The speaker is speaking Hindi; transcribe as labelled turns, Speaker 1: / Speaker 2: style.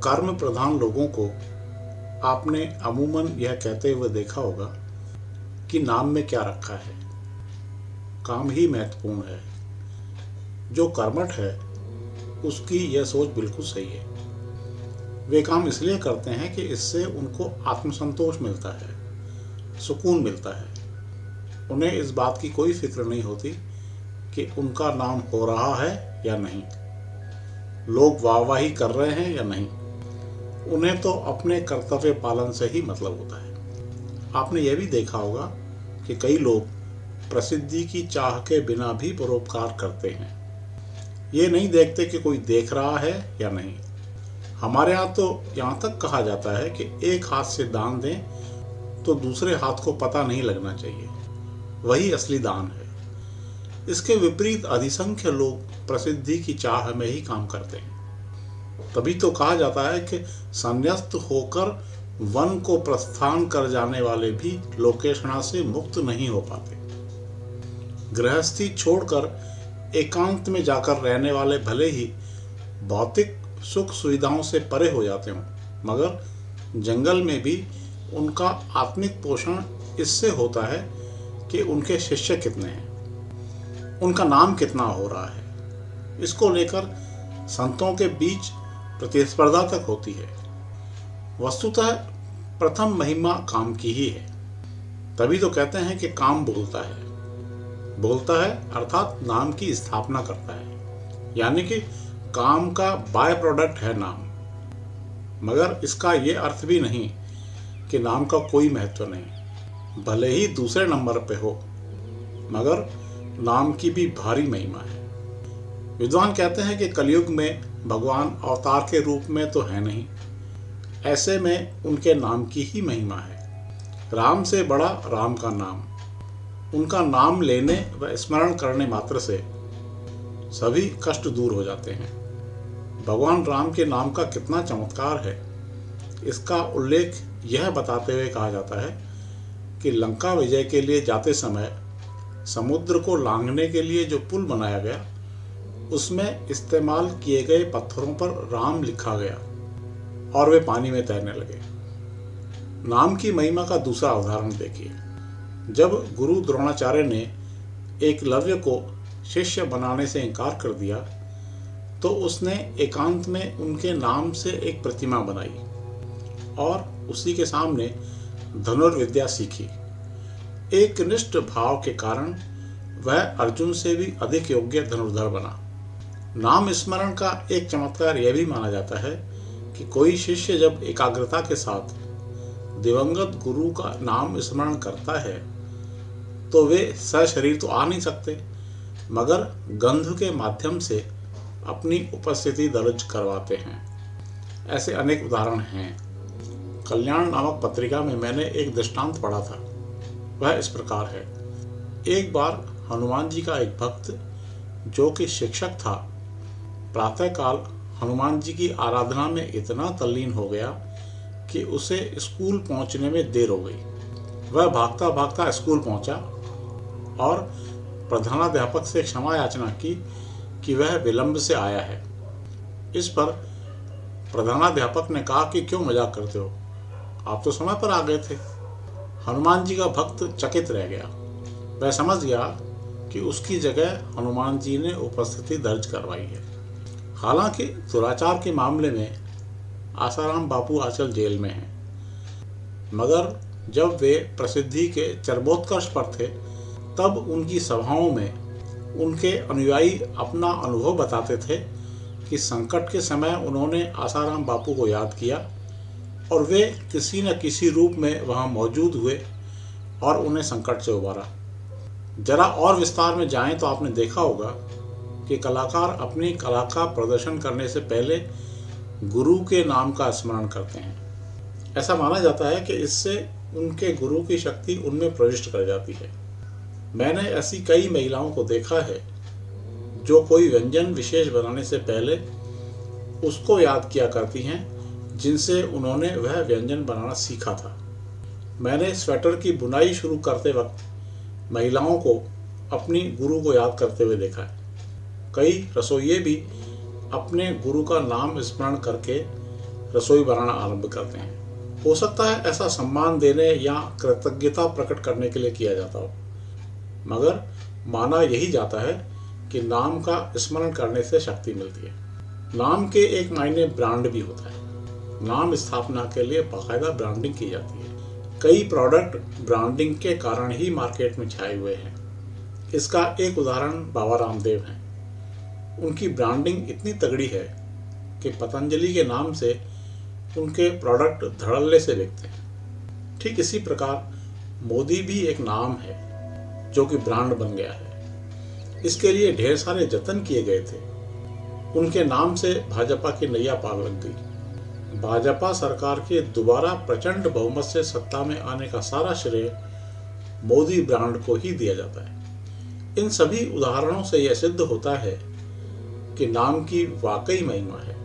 Speaker 1: कर्म प्रधान लोगों को आपने अमूमन यह कहते हुए देखा होगा कि नाम में क्या रखा है, काम ही महत्वपूर्ण है। जो कर्मठ है उसकी यह सोच बिल्कुल सही है। वे काम इसलिए करते हैं कि इससे उनको आत्मसंतोष मिलता है, सुकून मिलता है। उन्हें इस बात की कोई फिक्र नहीं होती कि उनका नाम हो रहा है या नहीं, लोग वाहवाही कर रहे हैं या नहीं। उन्हें तो अपने कर्तव्य पालन से ही मतलब होता है। आपने यह भी देखा होगा कि कई लोग प्रसिद्धि की चाह के बिना भी परोपकार करते हैं। ये नहीं देखते कि कोई देख रहा है या नहीं। हमारे यहाँ तो यहाँ तक कहा जाता है कि एक हाथ से दान दें तो दूसरे हाथ को पता नहीं लगना चाहिए, वही असली दान है। इसके विपरीत अधिसंख्य लोग प्रसिद्धि की चाह में ही काम करते हैं। तभी तो कहा जाता है कि संन्यस्त होकर वन को प्रस्थान कर जाने वाले भी लोकेशना से मुक्त नहीं हो पाते। गृहस्थी छोड़कर एकांत में जाकर रहने वाले भले ही भौतिक सुख सुविधाओं से परे हो जाते हों, मगर जंगल में भी उनका आत्मिक पोषण इससे होता है कि उनके शिष्य कितने हैं, उनका नाम कितना हो रहा है। इसको लेकर संतों के बीच प्रतिस्पर्धा तक होती है। वस्तुतः प्रथम महिमा काम की ही है। तभी तो कहते हैं कि काम बोलता है। बोलता है अर्थात नाम की स्थापना करता है, यानी कि काम का बाय प्रोडक्ट है नाम। मगर इसका ये अर्थ भी नहीं कि नाम का कोई महत्व नहीं, भले ही दूसरे नंबर पे हो, मगर नाम की भी भारी महिमा है। विद्वान कहते हैं कि कलयुग में भगवान अवतार के रूप में तो है नहीं, ऐसे में उनके नाम की ही महिमा है। राम से बड़ा राम का नाम। उनका नाम लेने व स्मरण करने मात्र से सभी कष्ट दूर हो जाते हैं। भगवान राम के नाम का कितना चमत्कार है, इसका उल्लेख यह बताते हुए कहा जाता है कि लंका विजय के लिए जाते समय समुद्र को लांघने के लिए जो पुल बनाया गया, उसमें इस्तेमाल किए गए पत्थरों पर राम लिखा गया और वे पानी में तैरने लगे। नाम की महिमा का दूसरा उदाहरण देखिए। जब गुरु द्रोणाचार्य ने एकलव्य को शिष्य बनाने से इनकार कर दिया, तो उसने एकांत में उनके नाम से एक प्रतिमा बनाई और उसी के सामने धनुर्विद्या सीखी। एक निष्ठ भाव के कारण वह अर्जुन से भी अधिक योग्य धनुर्धर बना। नाम स्मरण का एक चमत्कार यह भी माना जाता है कि कोई शिष्य जब एकाग्रता के साथ दिवंगत गुरु का नाम स्मरण करता है तो वे सशरीर तो आ नहीं सकते, मगर गंध के माध्यम से अपनी उपस्थिति दर्ज करवाते हैं। ऐसे अनेक उदाहरण हैं। कल्याण नामक पत्रिका में मैंने एक दृष्टांत पढ़ा था, वह इस प्रकार है। एक बार हनुमान जी का एक भक्त जो कि शिक्षक था, प्रातःकाल हनुमान जी की आराधना में इतना तल्लीन हो गया कि उसे स्कूल पहुंचने में देर हो गई। वह भागता भागता स्कूल पहुंचा और प्रधानाध्यापक से क्षमा याचना की कि वह विलंब से आया है। इस पर प्रधानाध्यापक ने कहा कि क्यों मजाक करते हो, आप तो समय पर आ गए थे। हनुमान जी का भक्त चकित रह गया। वह समझ गया कि उसकी जगह हनुमान जी ने उपस्थिति दर्ज करवाई है। हालांकि दुराचार के मामले में आसाराम बापू आजकल जेल में हैं, मगर जब वे प्रसिद्धि के चरमोत्कर्ष पर थे, तब उनकी सभाओं में उनके अनुयायी अपना अनुभव बताते थे कि संकट के समय उन्होंने आसाराम बापू को याद किया और वे किसी न किसी रूप में वहां मौजूद हुए और उन्हें संकट से उबारा। जरा और विस्तार में जाएं तो आपने देखा होगा कि कलाकार अपनी कला का प्रदर्शन करने से पहले गुरु के नाम का स्मरण करते हैं। ऐसा माना जाता है कि इससे उनके गुरु की शक्ति उनमें प्रविष्ट कर जाती है। मैंने ऐसी कई महिलाओं को देखा है जो कोई व्यंजन विशेष बनाने से पहले उसको याद किया करती हैं जिनसे उन्होंने वह व्यंजन बनाना सीखा था। मैंने स्वेटर की बुनाई शुरू करते वक्त महिलाओं को अपनी गुरु को याद करते हुए देखा है। कई रसोइये भी अपने गुरु का नाम स्मरण करके रसोई बनाना आरंभ करते हैं। हो सकता है ऐसा सम्मान देने या कृतज्ञता प्रकट करने के लिए किया जाता हो, मगर माना यही जाता है कि नाम का स्मरण करने से शक्ति मिलती है। नाम के एक मायने ब्रांड भी होता है। नाम स्थापना के लिए बाकायदा ब्रांडिंग की जाती है। कई प्रोडक्ट ब्रांडिंग के कारण ही मार्केट में छाए हुए हैं। इसका एक उदाहरण बाबा रामदेव हैं। उनकी ब्रांडिंग इतनी तगड़ी है कि पतंजलि के नाम से उनके प्रोडक्ट धड़ल्ले से बिकते हैं। ठीक इसी प्रकार मोदी भी एक नाम है जो कि ब्रांड बन गया है। इसके लिए ढेर सारे जतन किए गए थे। उनके नाम से भाजपा की नैया पार लग गई। भाजपा सरकार के दोबारा प्रचंड बहुमत से सत्ता में आने का सारा श्रेय मोदी ब्रांड को ही दिया जाता है। इन सभी उदाहरणों से यह सिद्ध होता है कि नाम की वाकई महिमा है।